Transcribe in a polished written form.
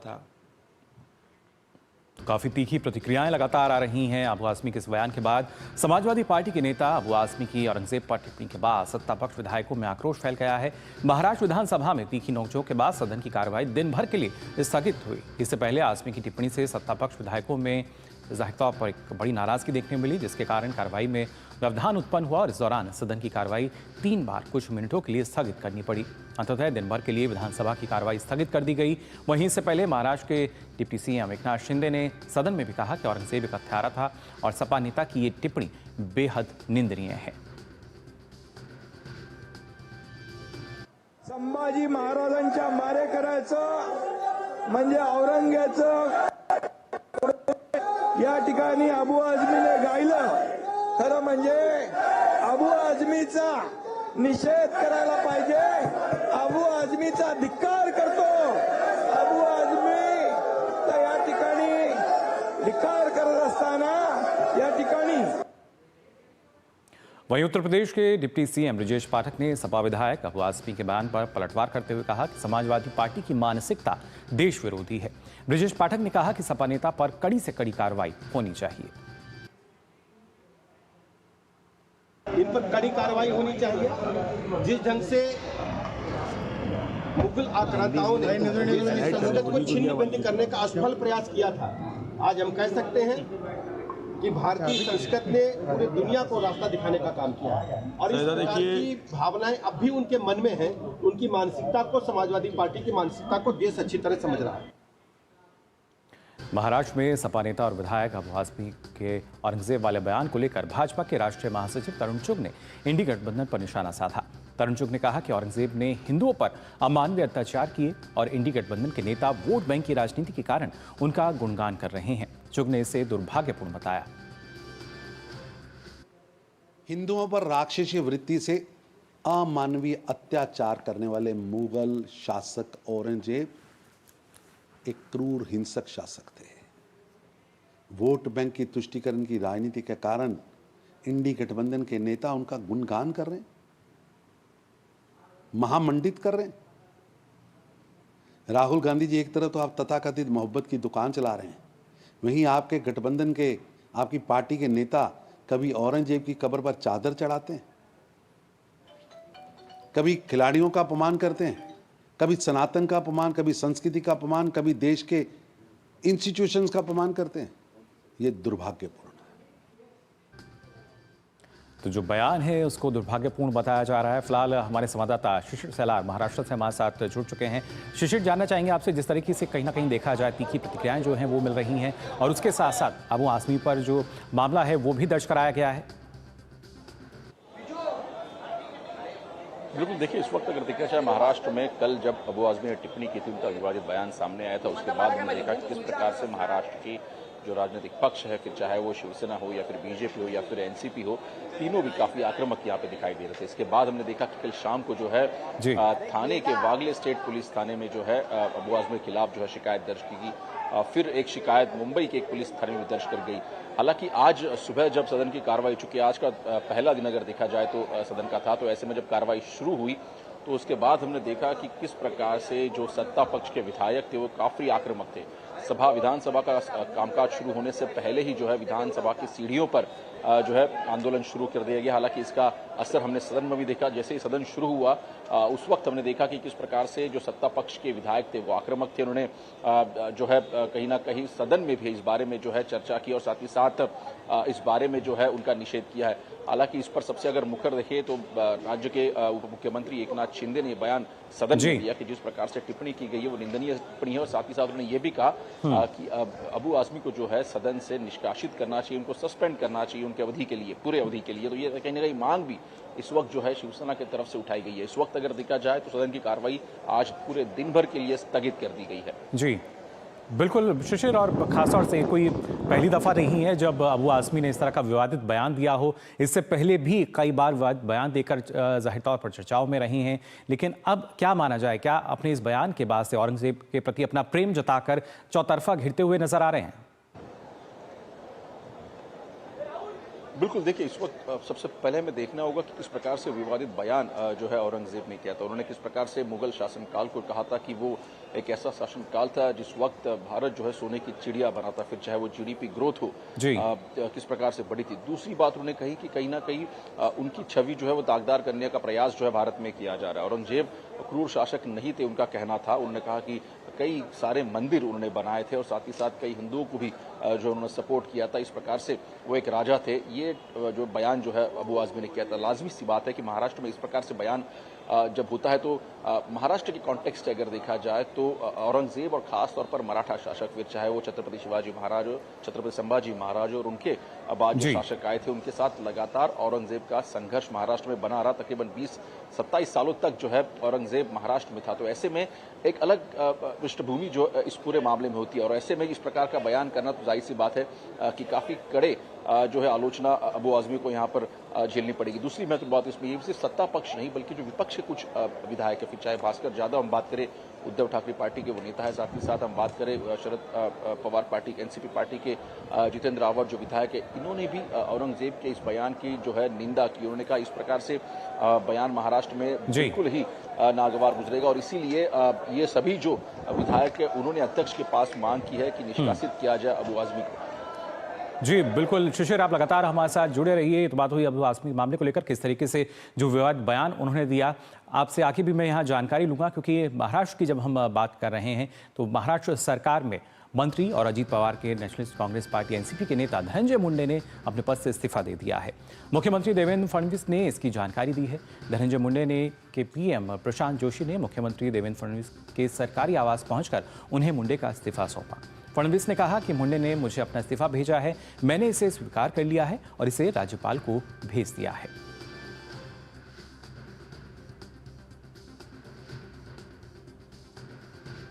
था। काफी तीखी प्रतिक्रियाएं लगातार आ रही हैं अबू आजमी के इस बयान के बाद। समाजवादी पार्टी के नेता अबू आजमी की औरंगजेब पर टिप्पणी के बाद सत्ता पक्ष विधायकों में आक्रोश फैल गया है। महाराष्ट्र विधानसभा में तीखी नोकझोंक के बाद सदन की कार्रवाई दिन भर के लिए स्थगित हुई। इससे पहले आजमी की टिप्पणी से सत्ता पक्ष विधायकों में जाहिर तौर पर एक बड़ी नाराजगी देखने मिली, जिसके कारण कार्रवाई में व्यवधान उत्पन्न हुआ और इस दौरान सदन की कार्रवाई 3 बार कुछ मिनटों के लिए स्थगित करनी पड़ी। अंततः दिन भर के लिए विधानसभा की कार्रवाई स्थगित कर दी गई। वहीं इससे पहले महाराष्ट्र के डिप्टी सीएम एकनाथ शिंदे ने सदन में भी कहा कि औरंगजेब एक हत्यारा था और सपा नेता की ये टिप्पणी बेहद निंदनीय है। संभाजी महाराजांच्या मारेकऱ्याचं म्हणजे औरंगजेबाचं या ठिकाणी अबू आझमीने गायलं। खरं म्हणजे अबू आझमीचा निषेध करायला पाहिजे। अबू आझमीचा धिक्कार करतो। अबू आझमी तर या ठिकाणी धिक्कार करत असताना या ठिकाणी वहीं उत्तर प्रदेश के डिप्टी सीएम ब्रजेश पाठक ने सपा विधायक अबू आजमी के बयान पर पलटवार करते हुए कहा कि समाजवादी पार्टी की मानसिकता देश विरोधी है। ब्रजेश पाठक ने कहा कि सपा नेता पर कड़ी से कड़ी कार्रवाई होनी चाहिए। इन पर कड़ी कार्रवाई होनी चाहिए। जिस ढंग से मुगल आक्रांताओं ने संस्कृत को छिन्न-भिन्न करने का असफल प्रयास किया था, आज हम कह सकते हैं कि भारतीय संस्कृत ने पूरी दुनिया को रास्ता दिखाने का काम किया है और इस प्रकार की भावनाएं अब भी उनके मन में हैं। उनकी मानसिकता को, समाजवादी पार्टी की मानसिकता को देश अच्छी तरह समझ रहा है। महाराष्ट्र में सपा नेता और विधायक अबू आजमी के औरंगजेब वाले बयान को लेकर भाजपा के राष्ट्रीय महासचिव तरुण चुग ने इंडी गठबंधन पर निशाना साधा। तरुण चुग ने कहा कि औरंगजेब ने हिंदुओं पर अमानवीय अत्याचार किए और इंडी गठबंधन के नेता वोट बैंक की राजनीति के कारण उनका गुणगान कर रहे हैं। चुग ने इसे दुर्भाग्यपूर्ण बताया। हिंदुओं पर राक्षसी वृत्ति से अमानवीय अत्याचार करने वाले मुगल शासक औरंगजेब एक क्रूर हिंसक शासक थे। वोट बैंक की तुष्टीकरण की राजनीति के कारण इंडी गठबंधन के नेता उनका गुणगान कर रहे हैं, महामंडित कर रहे हैं। राहुल गांधी जी एक तरफ तो आप तथाकथित मोहब्बत की दुकान चला रहे हैं, वहीं आपके गठबंधन के, आपकी पार्टी के नेता कभी औरंगजेब की कब्र पर चादर चढ़ाते हैं, कभी खिलाड़ियों का अपमान करते हैं, कभी सनातन का अपमान, कभी संस्कृति का अपमान, कभी देश के इंस्टीट्यूशंस का अपमान करते हैं। ये दुर्भाग्यपूर्ण है। तो जो बयान है उसको दुर्भाग्यपूर्ण बताया जा रहा है। फिलहाल हमारे संवाददाता शिशिर सेलार महाराष्ट्र से हमारे साथ जुड़ चुके हैं। शिशिर, जानना चाहेंगे आपसे, जिस तरीके से कहीं ना कहीं देखा जाए तीखी प्रतिक्रियाएं जो हैं वो मिल रही हैं और उसके साथ साथ अबू आजमी पर जो मामला है वो भी दर्ज कराया गया है। बिल्कुल, देखिए इस वक्त अगर देखा जाए महाराष्ट्र में कल जब अबू आजमी ने टिप्पणी की थी, उनका विवादित बयान सामने आया था, उसके बाद हमने देखा कि किस प्रकार से महाराष्ट्र की जो राजनीतिक पक्ष है, फिर चाहे वो शिवसेना हो या फिर बीजेपी हो या फिर एनसीपी हो, तीनों भी काफी आक्रामक यहाँ पे दिखाई दे रहे थे। इसके बाद हमने देखा कि कल शाम को जो है थाने के वागले स्टेट पुलिस थाने में जो है अबू आजमी के खिलाफ जो है शिकायत दर्ज की गई। फिर एक शिकायत मुंबई के एक पुलिस थाने में दर्ज कर गई। हालांकि आज सुबह जब सदन की कार्रवाई चुकी, आज का पहला दिन अगर देखा जाए तो सदन का था, तो ऐसे में जब कार्रवाई शुरू हुई तो उसके बाद हमने देखा कि किस प्रकार से जो सत्ता पक्ष के विधायक थे वो काफी आक्रामक थे। विधानसभा का कामकाज शुरू होने से पहले ही जो है विधानसभा की सीढ़ियों पर जो है आंदोलन शुरू कर दिया गया। हालांकि इसका असर हमने सदन में भी देखा। जैसे ही सदन शुरू हुआ उस वक्त हमने देखा कि किस प्रकार से जो सत्ता पक्ष के विधायक थे वो आक्रामक थे। उन्होंने जो है कहीं ना कहीं सदन में भी इस बारे में जो है चर्चा की और साथ ही साथ इस बारे में जो है उनका निषेध किया है। हालांकि इस पर सबसे अगर मुखर देखें तो राज्य के उप मुख्यमंत्री एकनाथ शिंदे ने बयान सदन में दिया कि जिस प्रकार से टिप्पणी की गई है वो निंदनीय टिप्पणी है और साथ ही साथ उन्होंने ये भी कहा कि अबू आजमी को जो है सदन से निष्कासित करना चाहिए, उनको सस्पेंड करना चाहिए उनके अवधि के लिए, पूरे अवधि के लिए। तो ये कहीं ना कहीं मांग भी इस वक्त जो है शिवसेना की तरफ से उठाई गई है। इस वक्त अगर देखा जाए तो सदन की कार्रवाई आज पूरे दिन भर के लिए स्थगित कर दी गई है। जी बिल्कुल शिशिर, और खासतौर से कोई पहली दफ़ा नहीं है जब अबू आजमी ने इस तरह का विवादित बयान दिया हो। इससे पहले भी कई बार विवादित बयान देकर जाहिर तौर पर चर्चाओं में रहे हैं। लेकिन अब क्या माना जाए, क्या अपने इस बयान के बाद से औरंगजेब के प्रति अपना प्रेम जताकर चौतरफा घिरते हुए नजर आ रहे हैं? बिल्कुल, देखिए इस वक्त सबसे पहले हमें देखना होगा कि किस प्रकार से विवादित बयान जो है औरंगजेब ने किया था। उन्होंने किस प्रकार से मुगल शासनकाल को कहा था कि वो एक ऐसा शासनकाल था जिस वक्त भारत जो है सोने की चिड़िया बना था, फिर चाहे वो जीडीपी ग्रोथ हो जी। किस प्रकार से बढ़ी थी। दूसरी बात उन्होंने कही कि कहीं ना कहीं उनकी छवि जो है वो दागदार करने का प्रयास जो है भारत में किया जा रहा है। औरंगजेब क्रूर शासक नहीं थे, उनका कहना था। उन्होंने कहा कि कई सारे मंदिर उन्होंने बनाए थे और साथ ही साथ कई हिंदुओं को भी जो उन्होंने सपोर्ट किया था। इस प्रकार से वो एक राजा थे। ये जो बयान जो है अबू आज़मी ने किया था, लाजमी सी बात है कि महाराष्ट्र में इस प्रकार से बयान जब होता है तो महाराष्ट्र के कॉन्टेक्स्ट अगर देखा जाए तो औरंगजेब और खास तौर पर मराठा शासक, फिर चाहे वो छत्रपति शिवाजी महाराज, छत्रपति संभाजी महाराज और उनके बाद जो शासक आए थे, उनके साथ लगातार औरंगजेब का संघर्ष महाराष्ट्र में बना रहा। तकरीबन 20-27 सालों तक जो है औरंगजेब महाराष्ट्र में था। तो ऐसे में एक अलग पृष्ठभूमि जो इस पूरे मामले में होती है और ऐसे में इस प्रकार का बयान करना तो जाहिर सी बात है कि काफी कड़े जो है आलोचना अबू आज़मी को यहाँ पर झेलनी पड़ेगी। दूसरी महत्वपूर्ण बात इसमें ये सिर्फ सत्ता पक्ष नहीं बल्कि जो विपक्ष के कुछ विधायक है, फिर चाहे भास्कर यादव हम बात करें, उद्धव ठाकरे पार्टी के वो नेता है, साथ ही साथ हम बात करें Sharad Pawar party NCP party के जितेंद्र रावत जो विधायक है, इन्होंने भी औरंगजेब के इस बयान की जो है निंदा की। उन्होंने कहा इस प्रकार से बयान महाराष्ट्र में बिल्कुल ही नागवार गुजरेगा और इसीलिए ये सभी जो विधायक है उन्होंने अध्यक्ष के पास मांग की है कि निष्कासित किया जाए अबू आज़मी को। जी बिल्कुल शिशिर, आप लगातार हमारे साथ जुड़े रहिए। तो बात हुई अबू आज़मी मामले को लेकर, किस तरीके से जो विवाद बयान उन्होंने दिया। आपसे आगे भी मैं यहाँ जानकारी लूंगा क्योंकि महाराष्ट्र की जब हम बात कर रहे हैं तो महाराष्ट्र सरकार में मंत्री और अजीत पवार के नेशनलिस्ट कांग्रेस पार्टी एनसीपी के नेता धनंजय मुंडे ने अपने पद से इस्तीफा दे दिया है। मुख्यमंत्री देवेंद्र फडणवीस ने इसकी जानकारी दी है। धनंजय मुंडे ने के पीएम प्रशांत जोशी ने मुख्यमंत्री देवेंद्र फडणवीस के सरकारी आवास पहुंचकर उन्हें मुंडे का इस्तीफा सौंपा। फडणवीस ने कहा कि मुंडे ने मुझे अपना इस्तीफा भेजा है, मैंने इसे स्वीकार कर लिया है और इसे राज्यपाल को भेज दिया है।